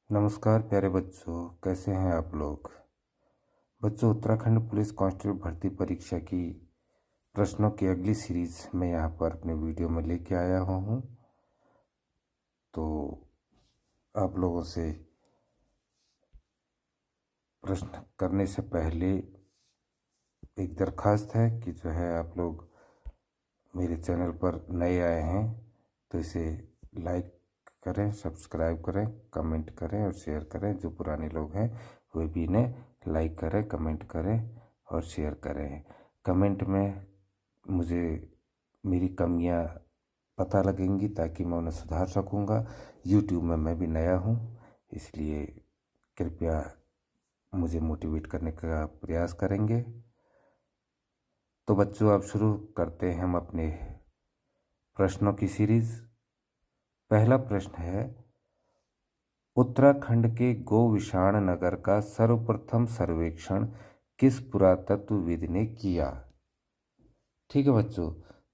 नमस्कार प्यारे बच्चों, कैसे हैं आप लोग। बच्चों, उत्तराखंड पुलिस कांस्टेबल भर्ती परीक्षा की प्रश्नों की अगली सीरीज मैं यहाँ पर अपने वीडियो में लेके आया हुआ हूँ। तो आप लोगों से प्रश्न करने से पहले एक दरखास्त है कि जो है आप लोग मेरे चैनल पर नए आए हैं तो इसे लाइक करें, सब्सक्राइब करें, कमेंट करें और शेयर करें। जो पुराने लोग हैं वे भी इन्हें लाइक करें, कमेंट करें और शेयर करें। कमेंट में मुझे मेरी कमियां पता लगेंगी ताकि मैं उन्हें सुधार सकूंगा। यूट्यूब में मैं भी नया हूं, इसलिए कृपया मुझे मोटिवेट करने का प्रयास करेंगे। तो बच्चों, अब शुरू करते हैं हम अपने प्रश्नों की सीरीज। पहला प्रश्न है, उत्तराखंड के गोविषाण नगर का सर्वप्रथम सर्वेक्षण किस पुरातत्वविद ने किया। ठीक है बच्चों,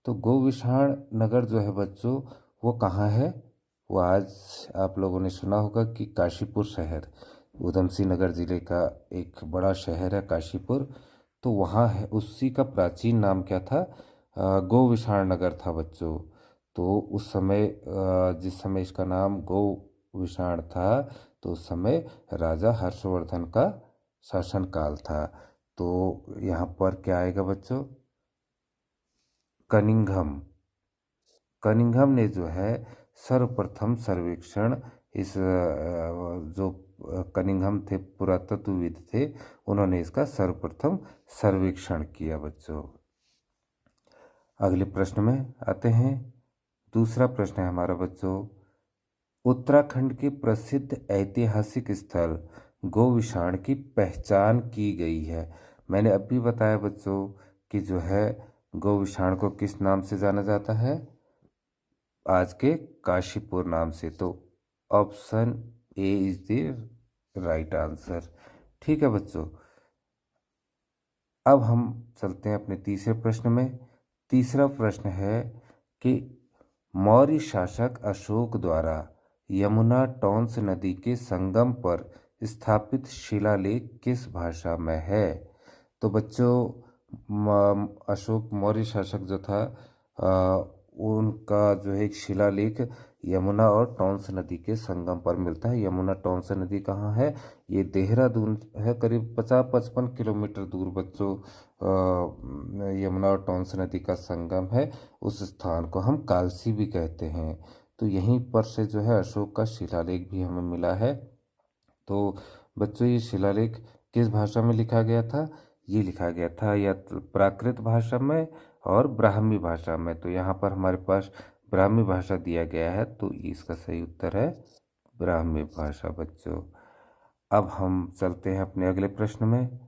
तो गोविषाण नगर जो है बच्चों वो कहाँ है। वो आज आप लोगों ने सुना होगा कि काशीपुर शहर, ऊधम सिंह नगर जिले का एक बड़ा शहर है काशीपुर। तो वहाँ है, उसी का प्राचीन नाम क्या था, गोविषाण नगर था बच्चों। तो उस समय जिस समय इसका नाम गोविषाण था तो उस समय राजा हर्षवर्धन का शासनकाल था। तो यहाँ पर क्या आएगा बच्चों, कनिंघम। कनिंघम ने जो है सर्वप्रथम सर्वेक्षण इस जो कनिंघम थे, पुरातत्वविद थे, उन्होंने इसका सर्वप्रथम सर्वेक्षण किया बच्चों। अगले प्रश्न में आते हैं। दूसरा प्रश्न है हमारा बच्चों, उत्तराखंड के प्रसिद्ध ऐतिहासिक स्थल गोविषाण की पहचान की गई है। मैंने अभी बताया बच्चों कि जो है गोविषाण को किस नाम से जाना जाता है, आज के काशीपुर नाम से। तो option A is the right answer. ठीक है बच्चों, अब हम चलते हैं अपने तीसरे प्रश्न में। तीसरा प्रश्न है कि मौर्य शासक अशोक द्वारा यमुना टॉन्स नदी के संगम पर स्थापित शिलालेख किस भाषा में है। तो बच्चों, अशोक मौर्य शासक जो था उनका जो है एक शिलालेख यमुना और टॉन्स नदी के संगम पर मिलता है। यमुना टॉन्स नदी कहाँ है, ये देहरादून है, करीब 50-55 किलोमीटर दूर बच्चों यमुना और टॉन्स नदी का संगम है। उस स्थान को हम कालसी भी कहते हैं। तो यहीं पर से जो है अशोक का शिलालेख भी हमें मिला है। तो बच्चों, ये शिलालेख किस भाषा में लिखा गया था, ये लिखा गया था या तो प्राकृत भाषा में और ब्राह्मी भाषा में। तो यहाँ पर हमारे पास ब्राह्मी भाषा दिया गया है, तो इसका सही उत्तर है ब्राह्मी भाषा बच्चों। अब हम चलते हैं अपने अगले प्रश्न में।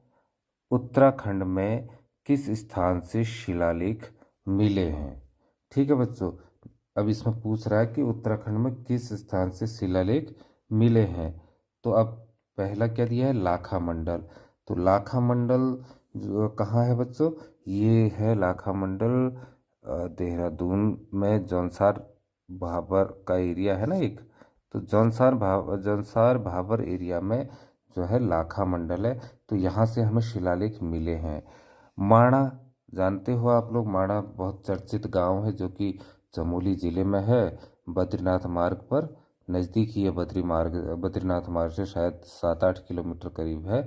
उत्तराखंड में किस स्थान से शिलालेख मिले हैं। ठीक है बच्चों, अब इसमें पूछ रहा है कि उत्तराखंड में किस स्थान से शिलालेख मिले हैं। तो अब पहला क्या दिया है, लाखा मंडल। तो लाखा मंडल जो कहाँ है बच्चों, ये है लाखा मंडल देहरादून में जौनसार भाबर का एरिया है ना एक। तो जौनसार भाबर एरिया में जो है लाखा मंडल है। तो यहाँ से हमें शिलालेख मिले हैं। माणा, जानते हो आप लोग, माणा बहुत चर्चित गांव है जो कि चमोली जिले में है, बद्रीनाथ मार्ग पर नज़दीक ही है। बद्रीनाथ मार्ग से शायद 7-8 किलोमीटर करीब है।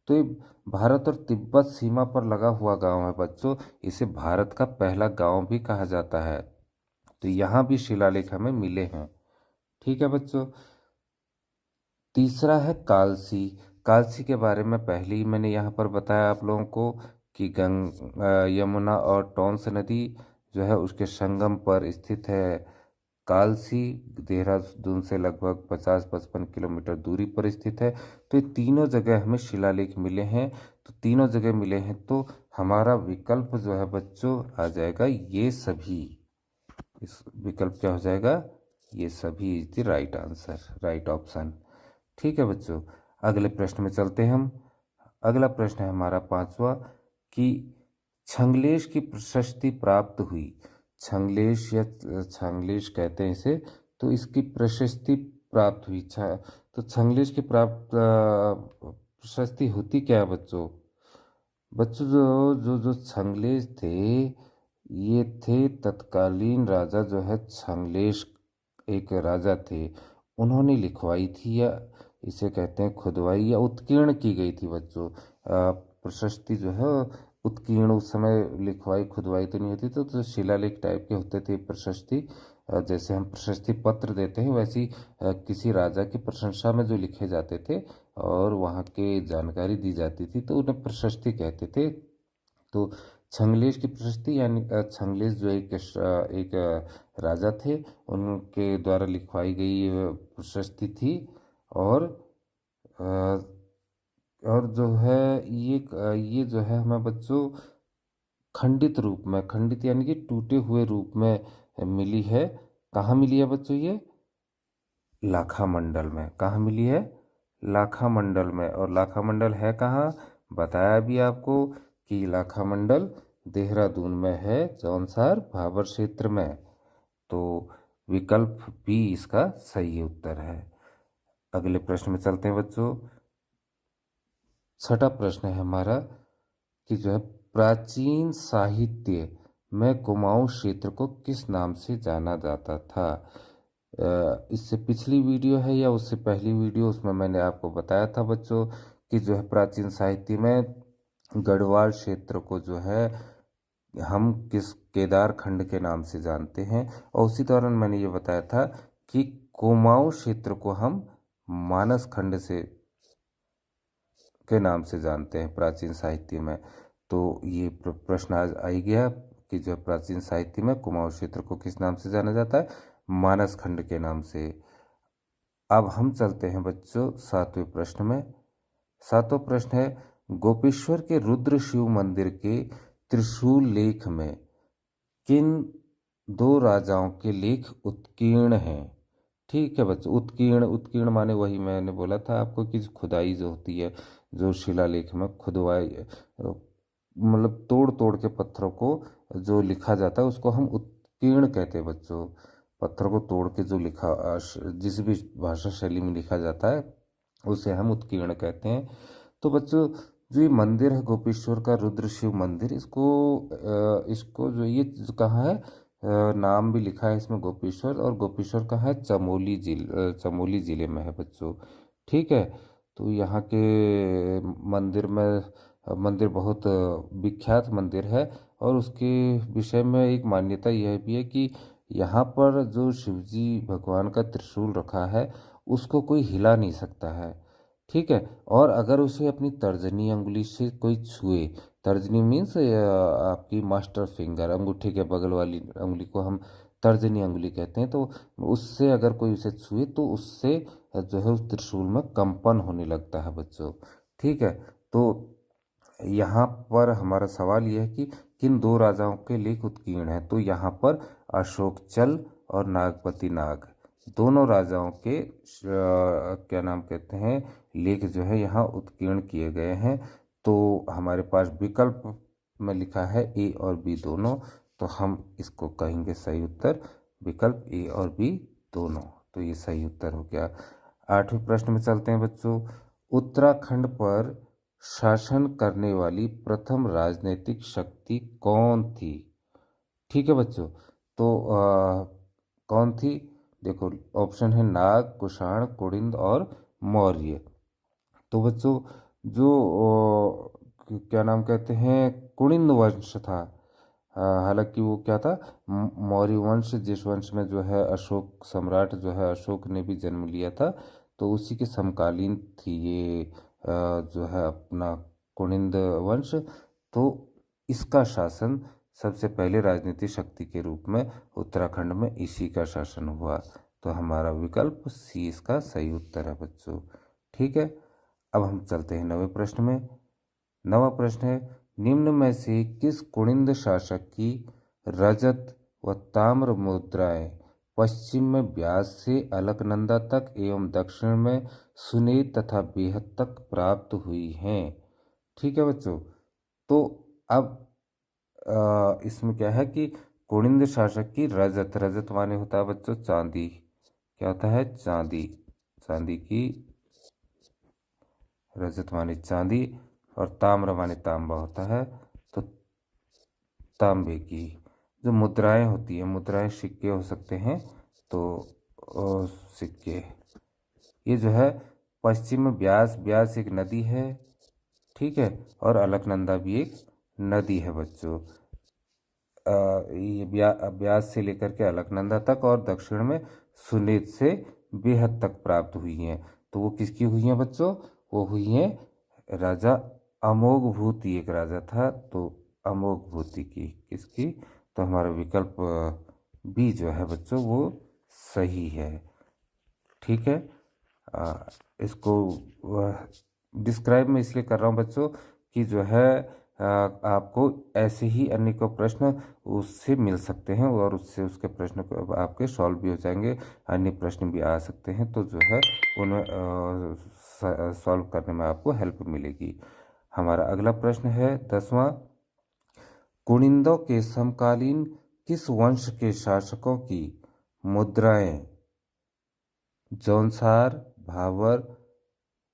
तो ये भारत और तिब्बत सीमा पर लगा हुआ गांव है बच्चों। इसे भारत का पहला गांव भी कहा जाता है। तो यहाँ भी शिलालेख हमें मिले हैं। ठीक है बच्चों, तीसरा है कालसी। कालसी के बारे में पहले ही मैंने यहाँ पर बताया आप लोगों को कि यमुना और टॉन्स नदी जो है उसके संगम पर स्थित है कालसी। देहरादून से लगभग 50-55 किलोमीटर दूरी पर स्थित है। तो ये तीनों जगह हमें शिलालेख मिले हैं। तो तीनों जगह मिले हैं तो हमारा विकल्प जो है बच्चों आ जाएगा ये सभी। इस विकल्प क्या हो जाएगा, ये सभी is the right answer, right option. ठीक है बच्चों, अगले प्रश्न में चलते हैं हम। अगला प्रश्न है हमारा पांचवा कि छंगलेश की प्रशस्ति प्राप्त हुई। छंगलेश या छांगलेश कहते हैं इसे। तो इसकी प्रशस्ति प्राप्त हुई। तो छंगलेश की प्राप्त प्रशस्ति होती क्या है बच्चों? बच्चों जो जो जो छंगलेश थे, ये थे तत्कालीन राजा जो है छंगलेश, एक राजा थे, उन्होंने लिखवाई थी, या इसे कहते हैं खुदवाई या उत्कीर्ण की गई थी बच्चों। प्रशस्ति जो है उत्कीर्ण, उस समय लिखवाई खुदवाई तो नहीं होती, तो शिलालेख टाइप के होते थे प्रशस्ति। जैसे हम प्रशस्ति पत्र देते हैं, वैसी किसी राजा की प्रशंसा में जो लिखे जाते थे और वहाँ के जानकारी दी जाती थी, तो उन्हें प्रशस्ति कहते थे। तो छंगलेश की प्रशस्ति, यानी छंगलेश जो एक राजा थे, उनके द्वारा लिखवाई गई प्रशस्ति थी। और अ, और जो है ये जो है हमें बच्चों खंडित रूप में, खंडित यानी कि टूटे हुए रूप में मिली है। कहाँ मिली है बच्चों ये? लाखा मंडल में। कहाँ मिली है? लाखा मंडल में। और लाखा मंडल है कहाँ? बताया भी आपको कि लाखा मंडल देहरादून में है, जौनसार भाबर क्षेत्र में। तो विकल्प बी इसका सही उत्तर है। अगले प्रश्न में चलते हैं बच्चों। छठा प्रश्न है हमारा कि जो है प्राचीन साहित्य में कुमाऊं क्षेत्र को किस नाम से जाना जाता था? इससे पिछली वीडियो है या उससे पहली वीडियो, उसमें मैंने आपको बताया था बच्चों कि जो है प्राचीन साहित्य में गढ़वाल क्षेत्र को जो है हम किस केदार खंड के नाम से जानते हैं। और उसी दौरान मैंने ये बताया था कि कुमाऊं क्षेत्र को हम मानस खंड से के नाम से जानते हैं प्राचीन साहित्य में। तो ये प्रश्न आज आ ही गया कि जो प्राचीन साहित्य में कुमाऊं क्षेत्र को किस नाम से जाना जाता है? मानस खंड के नाम से। अब हम चलते हैं बच्चों सातवें प्रश्न में। सातवां प्रश्न है गोपेश्वर के रुद्र शिव मंदिर के त्रिशूल लेख में किन दो राजाओं के लेख उत्कीर्ण हैं? ठीक है बच्चों, उत्कीर्ण, उत्कीर्ण माने वही मैंने बोला था आपको कि खुदाई जो होती है, जो शिलालेख में खुदवाई, मतलब तोड़ तोड़ के पत्थरों को जो लिखा जाता है उसको हम उत्कीर्ण कहते हैं बच्चों। पत्थर को तोड़ के जो जिस भी भाषा शैली में लिखा जाता है उसे हम उत्कीर्ण कहते हैं। तो बच्चों जो ये मंदिर है गोपेश्वर का रुद्र शिव मंदिर, इसको जो ये कहाँ है, नाम भी लिखा है इसमें गोपेश्वर, और गोपेश्वर कहाँ है? चमोली जिले में है बच्चों। ठीक है। तो यहाँ के मंदिर बहुत विख्यात मंदिर है, और उसके विषय में एक मान्यता यह भी है कि यहाँ पर जो शिवजी भगवान का त्रिशूल रखा है उसको कोई हिला नहीं सकता है। ठीक है। और अगर उसे अपनी तर्जनी अंगुली से कोई छुए, तर्जनी मीन्स आपकी मास्टर फिंगर, अंगूठे के बगल वाली अंगुली को हम तर्जनी अंगुली कहते हैं, तो उससे अगर कोई उसे छुए तो उससे जो है उस त्रिशूल में कंपन होने लगता है बच्चों। ठीक है। तो यहाँ पर हमारा सवाल यह है कि किन दो राजाओं के लेख उत्कीर्ण हैं? तो यहाँ पर अशोक चल और नागपति नाग दोनों राजाओं के क्या नाम कहते हैं, लेख जो है यहाँ उत्कीर्ण किए गए हैं। तो हमारे पास विकल्प में लिखा है ए और बी दोनों, तो हम इसको कहेंगे सही उत्तर, विकल्प ए और बी दोनों। तो ये सही उत्तर हो गया। आठवें प्रश्न में चलते हैं बच्चों। उत्तराखंड पर शासन करने वाली प्रथम राजनीतिक शक्ति कौन थी? ठीक है बच्चों। तो कौन थी? देखो ऑप्शन है नाग, कुषाण, कुड़िंद और मौर्य। तो बच्चों जो क्या नाम कहते हैं, कुड़िंद वंश था। हालांकि वो क्या था, मौर्य वंश, जिस वंश में जो है अशोक सम्राट जो है अशोक ने भी जन्म लिया था, तो उसी के समकालीन थी ये जो है अपना कुड़िंद वंश। तो इसका शासन सबसे पहले राजनीतिक शक्ति के रूप में उत्तराखंड में इसी का शासन हुआ। तो हमारा विकल्प सी इसका सही उत्तर है बच्चों। ठीक है। अब हम चलते हैं नवे प्रश्न में। नवा प्रश्न है निम्न में से किस कुड़िंद शासक की रजत व ताम्र मुद्राएं पश्चिम में ब्यास से अलकनंदा तक एवं दक्षिण में सुनेत तथा बेहद तक प्राप्त हुई हैं? ठीक है बच्चों। तो अब इसमें क्या है कि कुड़िंद शासक की रजत, रजत माने होता है बच्चों चांदी, क्या होता है? चांदी। चांदी की, रजत माने चांदी और ताम्र माने तांबा होता है, तो तांबे की। जो मुद्राएं होती है, मुद्राएं सिक्के हो सकते हैं, तो सिक्के। ये जो है पश्चिम में ब्यास, ब्यास एक नदी है, ठीक है, और अलकनंदा भी एक नदी है बच्चों। ये ब्यास से लेकर के अलकनंदा तक और दक्षिण में सुनेत से बेहद तक प्राप्त हुई हैं। तो वो किसकी हुई हैं बच्चों? वो हुई हैं राजा अमोघभूति, एक राजा था, तो अमोघभूति की। किसकी? तो हमारा विकल्प बी जो है बच्चों वो सही है, ठीक है। इसको डिस्क्राइब मैं इसलिए कर रहा हूँ बच्चों कि जो है आपको ऐसे ही अनेकों प्रश्न उससे मिल सकते हैं और उससे उसके प्रश्न को आपके सॉल्व भी हो जाएंगे, अन्य प्रश्न भी आ सकते हैं, तो जो है उन्हें सॉल्व करने में आपको हेल्प मिलेगी। हमारा अगला प्रश्न है 10वां। कुनिंदों के समकालीन किस वंश के शासकों की मुद्राएं जौनसार, भाबर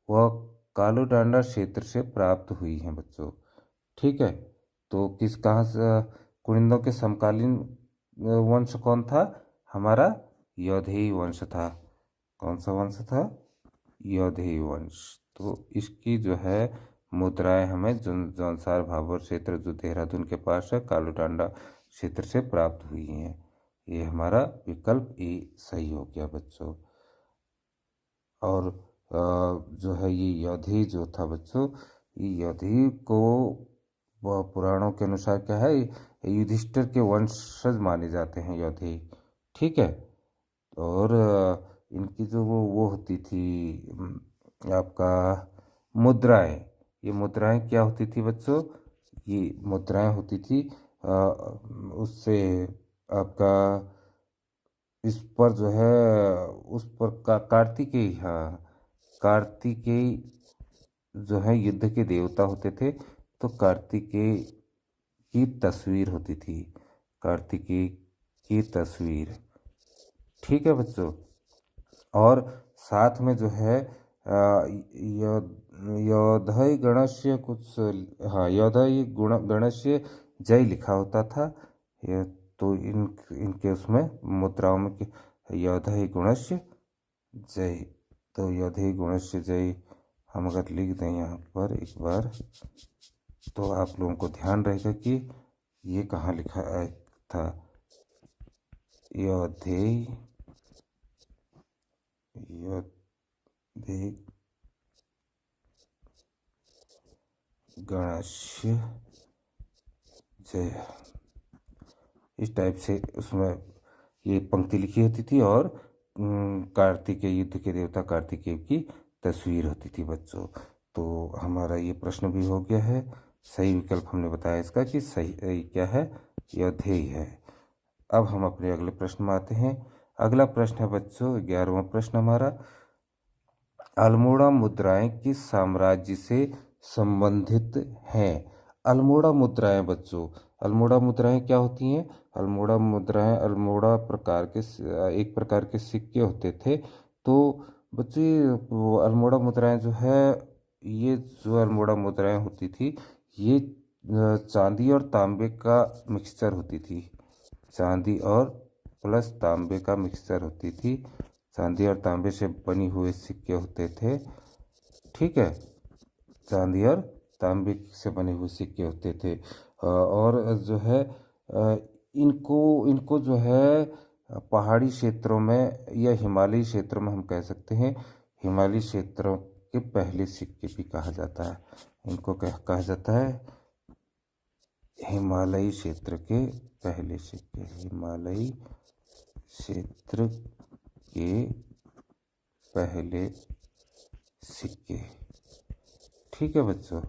व कालूडांडा क्षेत्र से प्राप्त हुई हैं बच्चों, ठीक है। तो किस कहाँ से कुनिंदों के समकालीन वंश कौन था? हमारा यौधेय वंश था। कौन सा वंश था? यौधेय वंश। तो इसकी जो है मुद्राएं हमें जौनसार भाबर क्षेत्र जो देहरादून के पास है, कालूडांडा क्षेत्र से प्राप्त हुई हैं। ये हमारा विकल्प ए सही हो गया बच्चों। और जो है ये यौधेय जो था बच्चों, ये यौधेय को पुराणों के अनुसार क्या है, युधिष्ठिर के वंशज माने जाते हैं यौधेय, ठीक है। और इनकी जो वो होती थी आपका मुद्राएं, ये मुद्राएं क्या होती थी बच्चों? ये मुद्राएं होती थी उससे आपका इस पर जो है उस पर कार्तिकेय, हाँ, कार्तिकेय जो है युद्ध के देवता होते थे, तो कार्तिकेय की तस्वीर होती थी, कार्तिकेय की तस्वीर, ठीक है बच्चों। और साथ में जो है योधय गणस्य कुछ, हाँ, योधय गणस्य जय लिखा होता था। ये तो इनके उसमें मुद्राओं में योधय गुणस्य जय, तो योधय गुणस्य जय हम अगर लिख दें यहाँ पर एक बार, तो आप लोगों को ध्यान रहेगा कि ये कहाँ लिखा था। योधेय गणस्य जय, इस टाइप से उसमें ये पंक्ति लिखी होती थी और कार्तिकेय, युद्ध के देवता कार्तिकेय की तस्वीर होती थी बच्चों। तो हमारा ये प्रश्न भी हो गया है। सही विकल्प हमने बताया इसका कि सही क्या है, यौधेय है। अब हम अपने अगले प्रश्न में आते हैं। अगला प्रश्न है बच्चों 11वां प्रश्न हमारा, अल्मोड़ा मुद्राएं किस साम्राज्य से संबंधित हैं? अल्मोड़ा मुद्राएं बच्चों, अल्मोड़ा मुद्राएं क्या होती हैं? अल्मोड़ा मुद्राएं, अल्मोड़ा प्रकार के एक प्रकार के सिक्के होते थे। तो बच्चों ये अल्मोड़ा मुद्राएं जो है, ये जो अल्मोड़ा मुद्राएं होती थी, ये चांदी और तांबे का मिक्सचर होती थी, चांदी और प्लस तांबे का मिक्सचर होती थी, चांदी और तांबे से बनी हुए सिक्के होते थे, ठीक है, चांदी और तांबे से बने हुए सिक्के होते थे। और जो है इनको इनको जो है पहाड़ी क्षेत्रों में या हिमालयी क्षेत्रों में हम कह सकते हैं, हिमालयी क्षेत्रों के पहले सिक्के भी कहा जाता है। इनको कहा जाता है हिमालयी क्षेत्र के पहले सिक्के, हिमालयी क्षेत्र के पहले सिक्के, ठीक है बच्चों।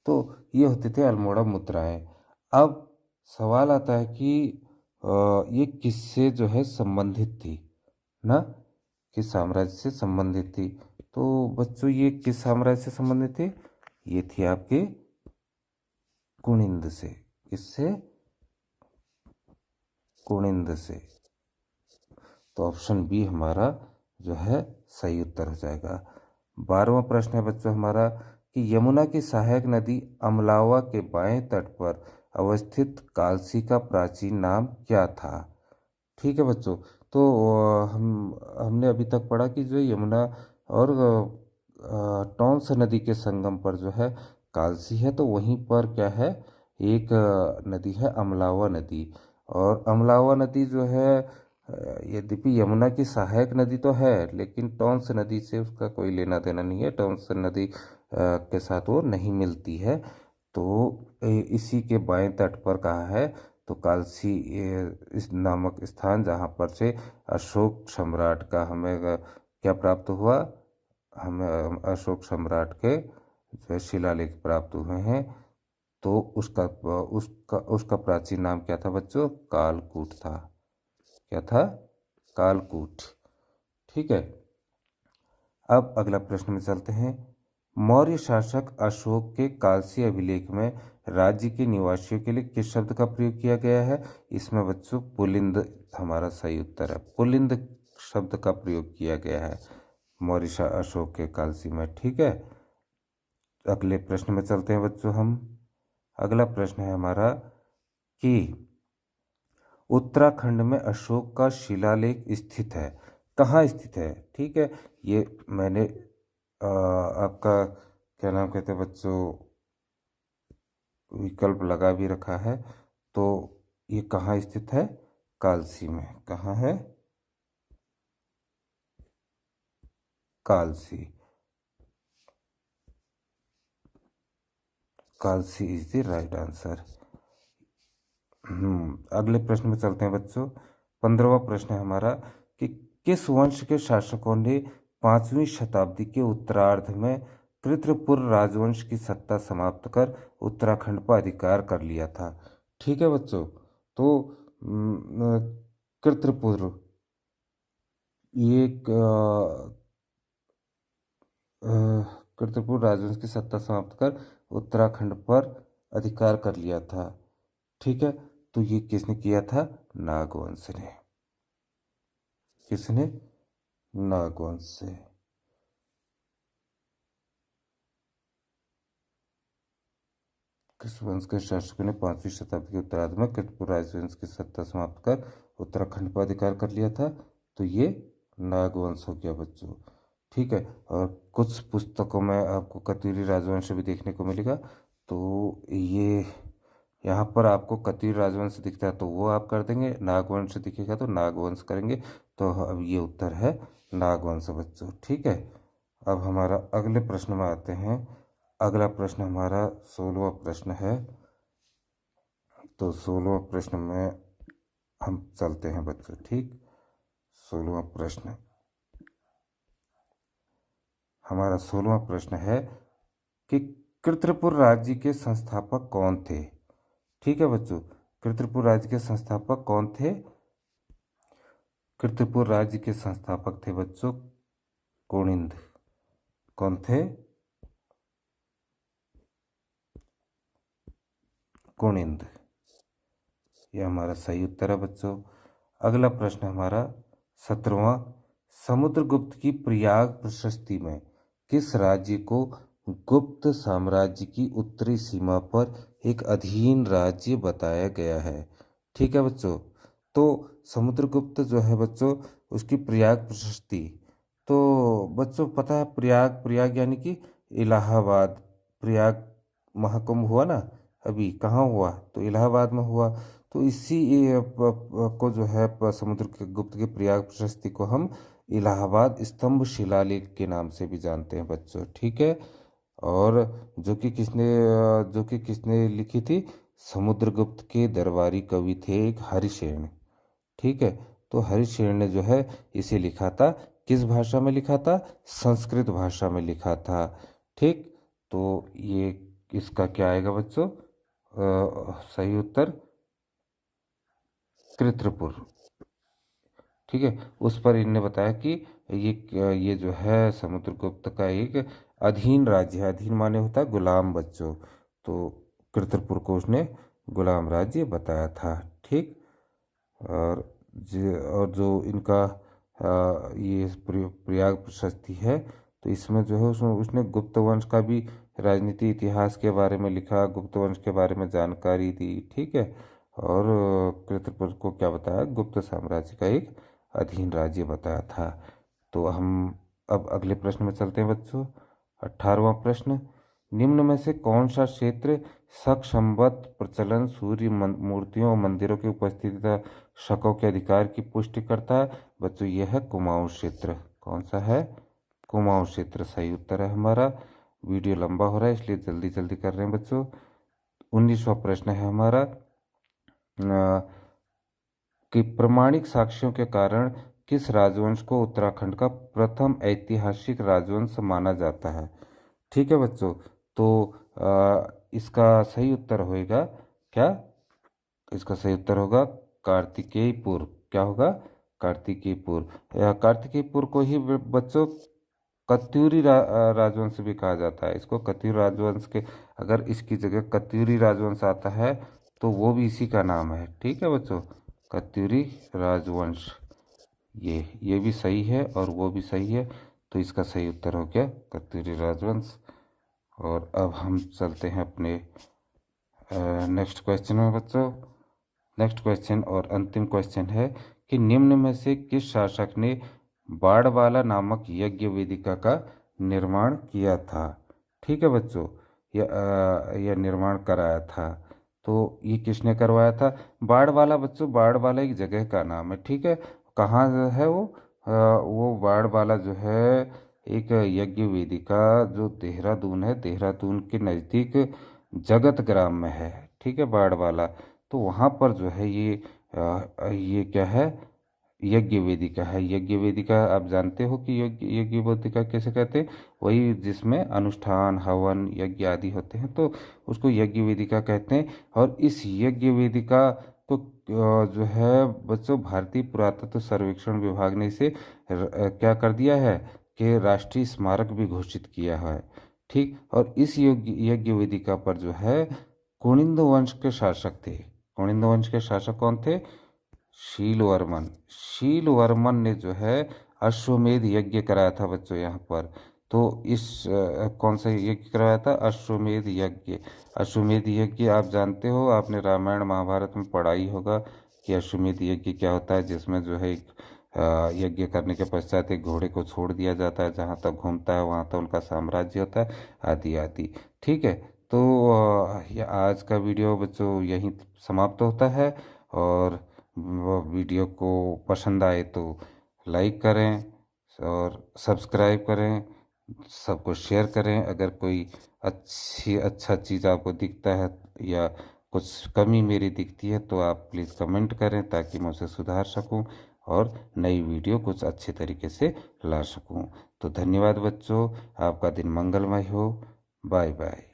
तो ये होते थे अल्मोड़ा मुद्राएं। अब सवाल आता है कि ये किससे जो है संबंधित थी ना, किस साम्राज्य से संबंधित थी? तो बच्चों ये किस साम्राज्य से संबंधित थी? ये थी आपके कुनिंद से। किससे? कुनिंद से। तो ऑप्शन बी हमारा जो है सही उत्तर हो जाएगा। 12वां प्रश्न है बच्चों हमारा कि यमुना की सहायक नदी अमलावा के बाएं तट पर अवस्थित कालसी का प्राचीन नाम क्या था। ठीक है बच्चों, तो हमने अभी तक पढ़ा कि जो यमुना और टॉन्स नदी के संगम पर जो है कालसी है, तो वहीं पर क्या है, एक नदी है अमलावा नदी। और अमलावा नदी जो है यद्यपि यमुना की सहायक नदी तो है, लेकिन टॉन्स नदी से उसका कोई लेना देना नहीं है। टॉन्स नदी के साथ वो नहीं मिलती है। तो इसी के बाएं तट पर कहा है, तो कालसी इस नामक स्थान जहाँ पर से अशोक सम्राट का हमें क्या प्राप्त हुआ, हमें अशोक सम्राट के जो है शिलालेख प्राप्त हुए हैं। तो उसका उसका उसका प्राचीन नाम क्या था बच्चों, कालकूट था। क्या था, कालकूट। ठीक है, अब अगला प्रश्न में चलते हैं। मौर्य शासक अशोक के कालसी अभिलेख में राज्य के निवासियों के लिए किस शब्द का प्रयोग किया गया है। इसमें बच्चों पुलिंद हमारा सही उत्तर है। पुलिंद शब्द का प्रयोग किया गया है मौर्य अशोक के कालसी में। ठीक है, अगले प्रश्न में चलते हैं बच्चों हम। अगला प्रश्न है हमारा कि उत्तराखंड में अशोक का शिलालेख स्थित है, कहाँ स्थित है। ठीक है, ये मैंने आपका क्या नाम कहते हैं बच्चों, विकल्प लगा भी रखा है। तो ये कहाँ स्थित है, कालसी में। कहाँ है, Kalsi. Kalsi is the right answer. अगले प्रश्न में चलते हैं बच्चों। 15वां प्रश्न है हमारा कि किस वंश के शासकों ने 5वीं शताब्दी के उत्तरार्ध में कृत्रपुर राजवंश की सत्ता समाप्त कर उत्तराखंड पर अधिकार कर लिया था। ठीक है बच्चों, तो कृत्रपुर ये कृत्रपुर राजवंश की सत्ता समाप्त कर उत्तराखंड पर अधिकार कर लिया था। ठीक है, तो ये किसने किया था, नागवंश ने। किसने, नागवंश से। किस वंश के शासकों ने 5वीं शताब्दी के उत्तरार्ध में कृतपुर राजवंश की सत्ता समाप्त कर उत्तराखंड पर अधिकार कर लिया था। तो ये नागवंश हो गया बच्चों। ठीक है, और कुछ पुस्तकों में आपको कतीरी राजवंश भी देखने को मिलेगा। तो ये यहाँ पर आपको कतीरी राजवंश दिखता है तो वो आप कर देंगे, नागवंश दिखेगा तो नागवंश करेंगे। तो अब ये उत्तर है नागवंश बच्चों। ठीक है, अब हमारा अगले प्रश्न में आते हैं। अगला प्रश्न हमारा 16वां प्रश्न है। तो 16वां प्रश्न में हम चलते हैं बच्चों। ठीक, 16वां प्रश्न हमारा 16वां प्रश्न है कि कृत्रपुर राज्य के संस्थापक कौन थे। ठीक है बच्चों, कृत्रपुर राज्य के संस्थापक कौन थे। कृत्रपुर राज्य के संस्थापक थे बच्चों कुनिंद। कौन थे, कुनिंद। यह हमारा सही उत्तर है बच्चों। अगला प्रश्न हमारा 17वां। समुद्रगुप्त की प्रयाग प्रशस्ति में किस राज्य को गुप्त साम्राज्य की उत्तरी सीमा पर एक अधीन राज्य बताया गया है। ठीक है बच्चों, तो समुद्रगुप्त जो है बच्चों उसकी प्रयाग प्रशस्ति, तो बच्चों पता है प्रयाग, प्रयाग यानी कि इलाहाबाद। प्रयाग महाकुंभ हुआ ना अभी, कहाँ हुआ, तो इलाहाबाद में हुआ। तो इसी को जो है समुद्रगुप्त की प्रयाग प्रशस्ति को हम इलाहाबाद स्तंभ शिलालेख के नाम से भी जानते हैं बच्चों। ठीक है, और जो कि किसने लिखी थी, समुद्रगुप्त के दरबारी कवि थे एक हरिसेन। ठीक है, तो हरिसेन ने जो है इसे लिखा था, किस भाषा में लिखा था, संस्कृत भाषा में लिखा था। ठीक, तो ये इसका क्या आएगा बच्चों, सही उत्तर कृत्रपुर। ठीक है, उस पर इनने बताया कि ये जो है समुद्रगुप्त का एक अधीन राज्य है। अधीन माने होता है गुलाम बच्चों, तो कृत्रपुर को उसने गुलाम राज्य बताया था। ठीक, और जो इनका ये प्रयाग प्रशस्ति है। तो इसमें जो है उसने गुप्त वंश का भी राजनीति इतिहास के बारे में लिखा, गुप्त वंश के बारे में जानकारी दी, ठीक है। और कृतपुर को क्या बताया, गुप्त साम्राज्य का एक अधीन राज्य बताया था। तो हम अब अगले प्रश्न में चलते हैं बच्चों। 18वां प्रश्न, निम्न में से कौन सा क्षेत्र शक संवत प्रचलन, सूर्य मूर्तियों और मंदिरों की उपस्थिति तथा शकों के अधिकार की पुष्टि करता है? बच्चों यह है कुमाऊं क्षेत्र। कौन सा है? कुमाऊं क्षेत्र सही उत्तर है हमारा। वीडियो लंबा हो रहा है इसलिए जल्दी जल्दी कर रहे हैं बच्चों। 19वां प्रश्न है हमारा कि प्रमाणिक साक्ष्यों के कारण किस राजवंश को उत्तराखंड का प्रथम ऐतिहासिक राजवंश माना जाता है? ठीक है बच्चों, तो इसका सही उत्तर होगा क्या? इसका सही उत्तर होगा कार्तिकेयपुर। क्या होगा? कार्तिकेयपुर। कार्तिकेयपुर को ही बच्चों कत्यूरी राजवंश भी कहा जाता है। इसको कत्यूरी राजवंश के, अगर इसकी जगह कत्यूरी राजवंश आता है तो वो भी इसी का नाम है। ठीक है बच्चों, कत्यूरी राजवंश। ये भी सही है और वो भी सही है, तो इसका सही उत्तर हो गया कत्यूरी राजवंश। और अब हम चलते हैं अपने नेक्स्ट क्वेश्चन में बच्चों। नेक्स्ट क्वेश्चन और अंतिम क्वेश्चन है कि निम्न में से किस शासक ने बाड़वाला नामक यज्ञ वेदिका का निर्माण किया था? ठीक है बच्चों, यह निर्माण कराया था। तो ये किसने करवाया था? बाड़वाला बच्चों, बाड़वाला एक जगह का नाम है। ठीक है, कहाँ है वो? वो बाड़वाला जो है एक यज्ञ वेदिका जो देहरादून है, देहरादून के नज़दीक जगत ग्राम में है। ठीक है, बाड़वाला। तो वहाँ पर जो है ये क्या है? यज्ञ वेदिका है। यज्ञ वेदिका आप जानते हो कि यज्ञ वेदिका कैसे कहते हैं? वही जिसमें अनुष्ठान, हवन, यज्ञ आदि होते हैं, तो उसको यज्ञ वेदिका कहते हैं। और इस यज्ञ वेदिका को जो है बच्चों भारतीय पुरातत्व सर्वेक्षण विभाग ने इसे क्या कर दिया है कि राष्ट्रीय स्मारक भी घोषित किया है। ठीक, और इस यज्ञ वेदिका पर जो है कुनिंद वंश के शासक थे। कुनिंद वंश के शासक कौन थे? शीलवर्मन। शीलवर्मन ने जो है अश्वमेध यज्ञ कराया था बच्चों यहाँ पर। तो इस कौन सा यज्ञ कराया था? अश्वमेध यज्ञ। अश्वमेध यज्ञ आप जानते हो, आपने रामायण महाभारत में पढ़ाई होगा कि अश्वमेध यज्ञ क्या होता है, जिसमें जो है यज्ञ करने के पश्चात एक घोड़े को छोड़ दिया जाता है, जहाँ तक घूमता है वहाँ तक उनका साम्राज्य होता है, आदि आदि। ठीक है, तो आज का वीडियो बच्चों यहीं समाप्त होता है। और वीडियो को पसंद आए तो लाइक करें और सब्सक्राइब करें, सबको शेयर करें। अगर कोई अच्छा चीज़ आपको दिखता है या कुछ कमी मेरी दिखती है तो आप प्लीज़ कमेंट करें, ताकि मैं उसे सुधार सकूं और नई वीडियो कुछ अच्छे तरीके से ला सकूं। तो धन्यवाद बच्चों, आपका दिन मंगलमय हो। Bye bye.